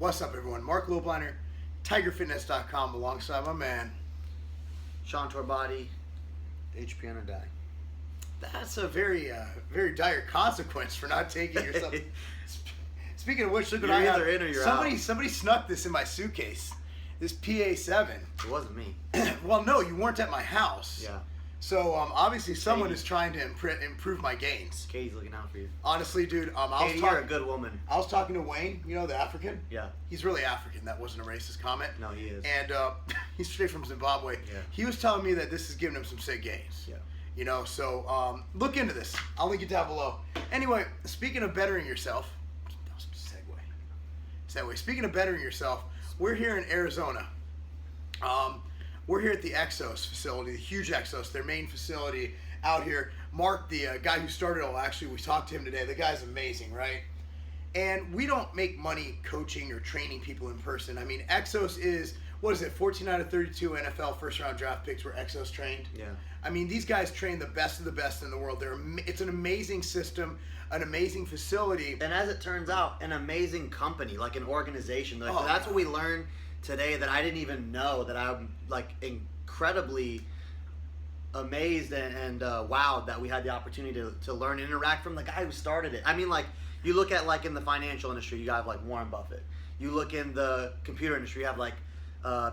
What's up, everyone? Marc Lobliner, TigerFitness.com, alongside my man Sean Torbati, HP on a die. That's a very dire consequence for not taking yourself. Speaking of which, look what I have. You're either in or you're out. Somebody snuck this in my suitcase. This PA7. It wasn't me. Well, no, you weren't at my house. Yeah. So obviously someone Katie. is trying to improve my gains. Katie's looking out for you. Honestly, dude, Katie, you're a good woman. I was talking to Wayne, you know, the African. Yeah. He's really African. That wasn't a racist comment. No, he is. And he's straight from Zimbabwe. Yeah. He was telling me that this is giving him some sick gains. Yeah. You know, so look into this. I'll link it down below. Anyway, speaking of bettering yourself, that was a segue. Speaking of bettering yourself, we're here in Arizona. We're here at the Exos facility, the huge Exos, their main facility out here. Marc, the guy who started it all, actually, we talked to him today. The guy's amazing, right? And we don't make money coaching or training people in person. I mean, Exos is, what is it, 14 out of 32 NFL first-round draft picks were Exos trained? Yeah. I mean, these guys train the best of the best in the world. It's an amazing system, an amazing facility. And as it turns out, an amazing company, like an organization. Like, Oh, that's God. what we learned today that I didn't even know, that I'm like incredibly amazed and wowed that we had the opportunity to learn and interact from the guy who started it. I mean, like, you look at, like, in the financial industry, you have like Warren Buffett. You look in the computer industry, you have like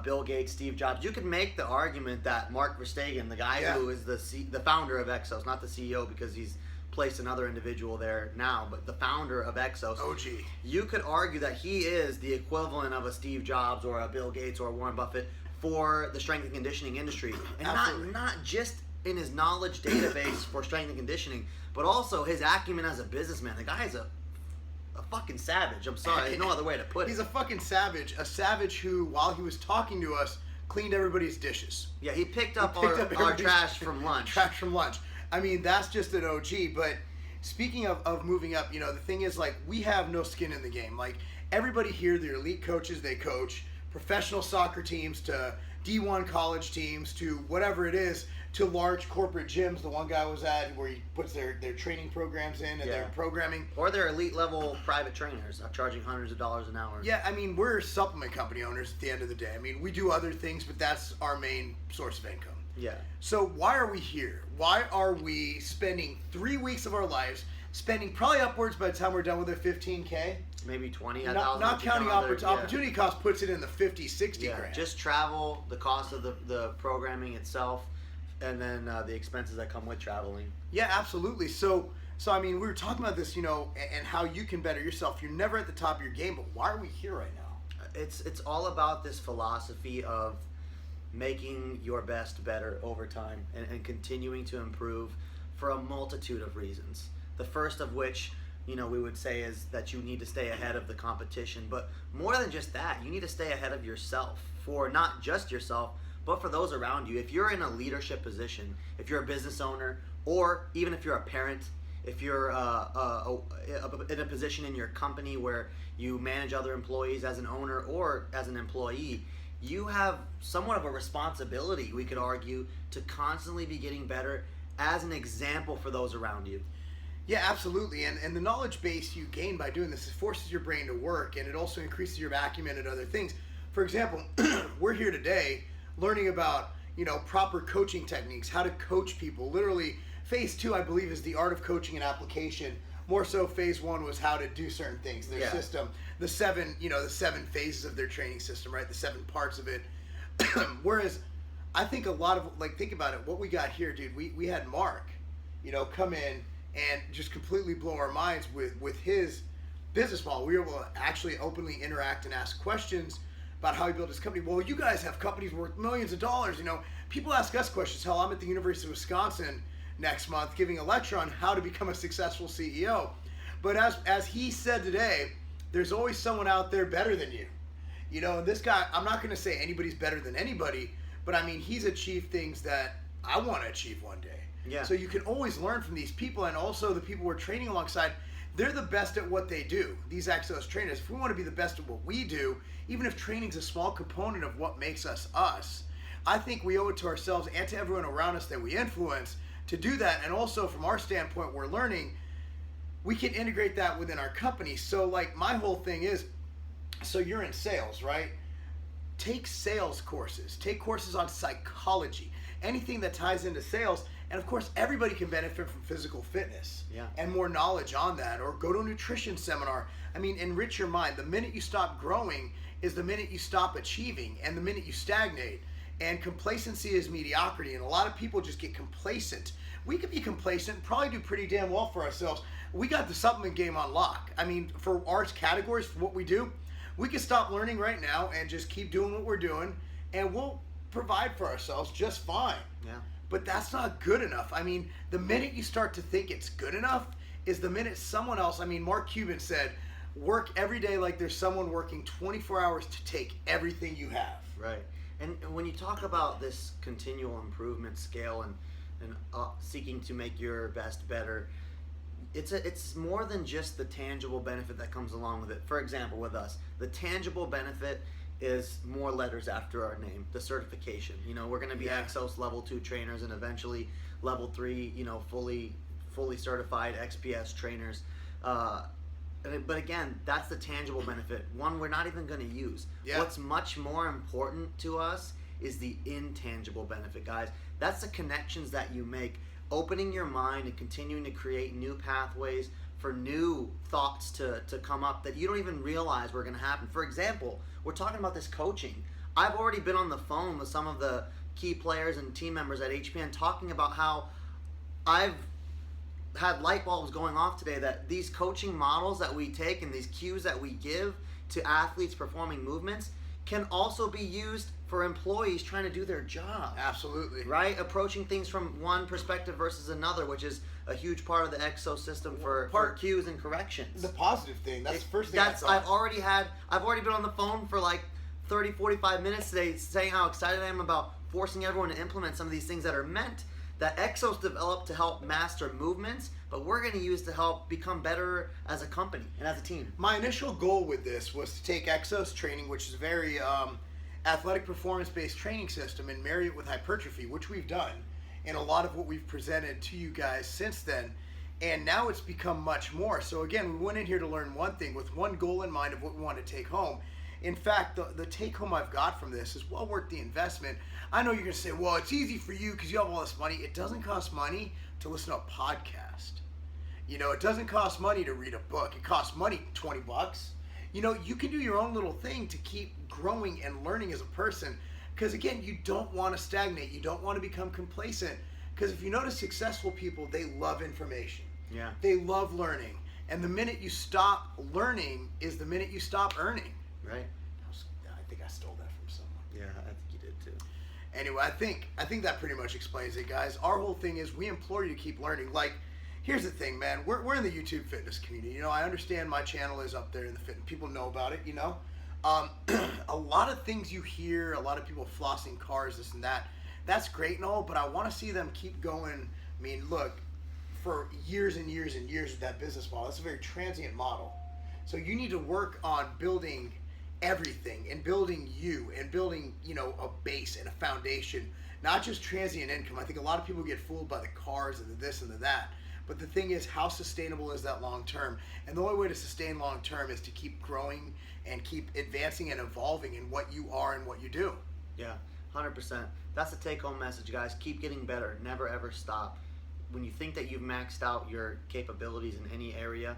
Bill Gates, Steve Jobs. You could make the argument that Marc Verstegen, the guy who is the founder of Exos, not the CEO because he's placed another individual there now, but the founder of Exos, OG. you could argue that he is the equivalent of a Steve Jobs or a Bill Gates or a Warren Buffett for the strength and conditioning industry. And not just in his knowledge database for strength and conditioning, but also his acumen as a businessman. The guy is a fucking savage. I'm sorry, there's no other way to put it. He's a fucking savage. A savage who, while he was talking to us, cleaned everybody's dishes. Yeah, he picked up our trash from lunch. Trash from lunch. I mean, that's just an OG. But speaking of moving up, you know, the thing is, like, we have no skin in the game. Like, everybody here, the elite coaches, they coach professional soccer teams to D1 college teams to whatever it is, to large corporate gyms. The one guy was at where he puts their training programs in and their programming. Or they're elite level private trainers charging hundreds of dollars an hour. Yeah, I mean, we're supplement company owners at the end of the day. I mean, we do other things, but that's our main source of income. Yeah. So why are we here? Why are we spending 3 weeks of our lives, spending probably upwards by the time we're done with our 15K? Maybe 20. Not counting opportunity cost, puts it in the 50, 60 grand. Just travel, the cost of the programming itself, and then the expenses that come with traveling. Yeah, absolutely. So I mean, we were talking about this, you know, and how you can better yourself. You're never at the top of your game, but why are we here right now? It's all about this philosophy of making your best better over time and continuing to improve for a multitude of reasons. The first of which, you know, we would say is that you need to stay ahead of the competition. But more than just that, you need to stay ahead of yourself, for not just yourself, but for those around you. If you're in a leadership position, if you're a business owner, or even if you're a parent, if you're in a position in your company where you manage other employees as an owner or as an employee, you have somewhat of a responsibility, we could argue, to constantly be getting better as an example for those around you. Yeah, absolutely. And the knowledge base you gain by doing this forces your brain to work, and it also increases your acumen and other things. For example, we're here today learning about, you know, proper coaching techniques, how to coach people. Literally, phase 2, I believe, is the art of coaching and application. More so, phase 1 was how to do certain things, their system, the 7 phases of their training system, right? The 7 parts of it. Whereas, I think a lot of, like, think about it, what we got here, dude, we had Marc, you know, come in and just completely blow our minds with his business model. We were able to actually openly interact and ask questions about how he built his company. Well, you guys have companies worth millions of dollars. You know, people ask us questions. Hell, I'm at the University of Wisconsin next month giving a lecture on how to become a successful CEO. But as he said today, there's always someone out there better than you. You know, and this guy, I'm not going to say anybody's better than anybody, but I mean, he's achieved things that I want to achieve one day. Yeah. So you can always learn from these people, and also the people we're training alongside, they're the best at what they do. These Exos trainers, if we want to be the best at what we do, even if training's a small component of what makes us us, I think we owe it to ourselves and to everyone around us that we influence to do that. And also from our standpoint, we're learning, we can integrate that within our company. So like my whole thing is, So you're in sales, right? Take sales courses, take courses on psychology, anything that ties into sales. And of course, everybody can benefit from physical fitness and more knowledge on that, or go to a nutrition seminar. I mean, enrich your mind. The minute you stop growing is the minute you stop achieving, and the minute you stagnate. And complacency is mediocrity, and a lot of people just get complacent. We could be complacent and probably do pretty damn well for ourselves. We got the supplement game on lock. I mean, for our categories, for what we do, we can stop learning right now and just keep doing what we're doing, and we'll provide for ourselves just fine. Yeah. But that's not good enough. I mean, the minute you start to think it's good enough is the minute someone else, I mean, Mark Cuban said, work every day like there's someone working 24 hours to take everything you have. Right. And when you talk about this continual improvement scale and seeking to make your best better, it's more than just the tangible benefit that comes along with it. For example, with us, the tangible benefit is more letters after our name, the certification. You know, we're going to be Exos level 2 trainers and eventually level 3, you know, fully certified XPS trainers. But again, that's the tangible benefit. One we're not even going to use. Yeah. What's much more important to us is the intangible benefit, guys. That's the connections that you make, opening your mind and continuing to create new pathways for new thoughts to come up that you don't even realize were going to happen. For example, we're talking about this coaching. I've already been on the phone with some of the key players and team members at HPN talking about how I've had light bulbs going off today that these coaching models that we take and these cues that we give to athletes performing movements can also be used for employees trying to do their job. Absolutely. Right? Approaching things from one perspective versus another, which is a huge part of the exo system for cues and corrections. The positive thing. That's the first thing I thought. I've already been on the phone for like 30, 45 minutes today saying how excited I am about forcing everyone to implement some of these things that are meant that exos developed to help master movements, but we're going to use to help become better as a company and as a team. My initial goal with this was to take exos training, which is a very athletic performance-based training system, and marry it with hypertrophy, which we've done, and a lot of what we've presented to you guys since then. And now it's become much more. So again, we went in here to learn one thing with one goal in mind of what we want to take home. In fact, the take home I've got from this is well worth the investment. I know you're going to say, well, it's easy for you because you have all this money. It doesn't cost money to listen to a podcast. You know, it doesn't cost money to read a book. It costs money, $20. You know, you can do your own little thing to keep growing and learning as a person. Because again, you don't want to stagnate. You don't want to become complacent. Because if you notice successful people, they love information. Yeah. They love learning. And the minute you stop learning is the minute you stop earning. Right. I think I stole that from someone. Yeah, I think you did too. Anyway, I think that pretty much explains it, guys. Our whole thing is we implore you to keep learning. Like, here's the thing, man. We're in the YouTube fitness community. You know, I understand my channel is up there in the fitness. People know about it, you know. A lot of things you hear, a lot of people flossing cars, this and that. That's great and all, but I want to see them keep going. I mean, look, for years and years and years with that business model, it's a very transient model. So you need to work on building everything and building you and building, you know, a base and a foundation, not just transient income. I think a lot of people get fooled by the cars and the this and the that. But the thing is, how sustainable is that long term? And the only way to sustain long term is to keep growing and keep advancing and evolving in what you are and what you do. Yeah, 100%. That's the take-home message, guys. Keep getting better. Never, ever stop. When you think that you've maxed out your capabilities in any area,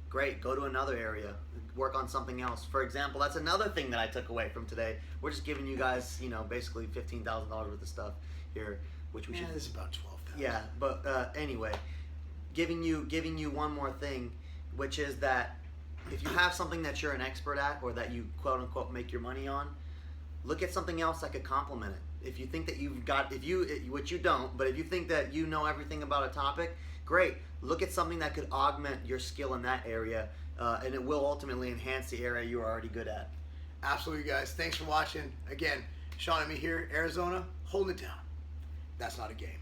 great. Go to another area. Work on something else. For example, that's another thing that I took away from today. We're just giving you guys, you know, basically $15,000 worth of stuff here, which we should. This is about 12,000. Yeah, but anyway, giving you one more thing, which is that if you have something that you're an expert at or that you quote unquote make your money on, look at something else that could complement it. If you think that you've got, which you don't, but if you think that you know everything about a topic, great. Look at something that could augment your skill in that area, and it will ultimately enhance the area you're already good at. Absolutely, guys. Thanks for watching. Again, Sean and me here, Arizona, holding it down. That's not a game.